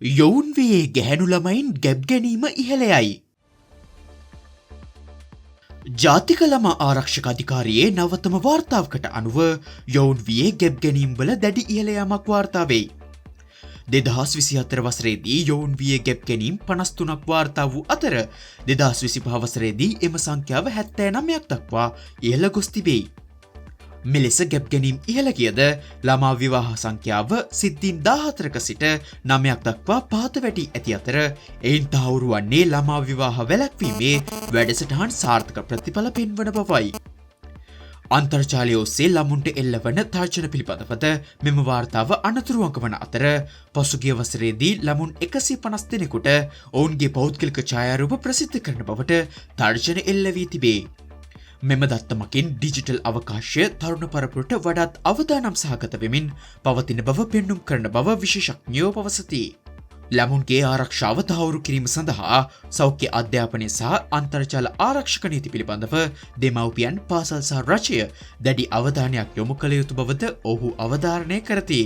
යොවුන් වියේ ගැහැණු ළමයින් ගැබ් ගැනීම ඉහළ යයි. ජාතික ළමා ආරක්ෂක අධිකාරියේ නවතම වාර්තාවකට අනුව යොවුන් වියේ ගැබ් ගැනීම්වල දැඩි ඉහළ යාමක් වාර්තා වෙයි. 2024 වසරේදී යොවුන් වියේ ගැබ් ගැනීම් 53ක් වාර්තා වූ අතර 2025 වසරේදී එම සංඛ්‍යාව 79ක් දක්වා ඉහළ ගොස් තිබේ. මෙලෙස ගැබ් ගැනීම් ඉහළ ගියද ළමා විවාහ සංඛ්‍යාව සිද්ධීන් 14ක සිට 9ක් දක්වා පහත වැටී ඇති අතර එයින් තහවුරු වන්නේ ළමා විවාහ වැළැක්වීමේ වැඩසටහන් සාර්ථක ප්‍රතිඵල පෙන්වන බවයි. අන්තර්ජාලය ඔස්සේ ළමුන්ට එල්ලවන තර්ජන පිළිබඳවද මෙම වාර්තාව අනතුරුවක වන අතර පසුගිය වසරේදී ළමුන් 150 දෙනෙකුට ඔවුන්ගේ පෞද්ගලික ඡායාරූප ප්‍රසිද්ධ කරන බවට තර්ජන එල්ල වී තිබේ. මෙම දත්තමකින් ඩිජිටල් අවකාශය තරුණ පරපුරට වඩාත් අවදානම් සහගත වෙමින් පවතින බව පෙන්නුම් කරන බව විශේෂඥයෝ පවසති. ළමුන්ගේ ආරක්ෂාව තහවුරු කිරීම සඳහා සෞඛ්‍ය අධ්‍යාපනය සහ අන්තර්ජාල ආරක්ෂක නීති පිළිබඳව දෙමව්පියන් පාසල් සහ රජය දැඩි අවධානයක් යොමු කළ යුතු බවද ඔහු අවධාරණය කරති.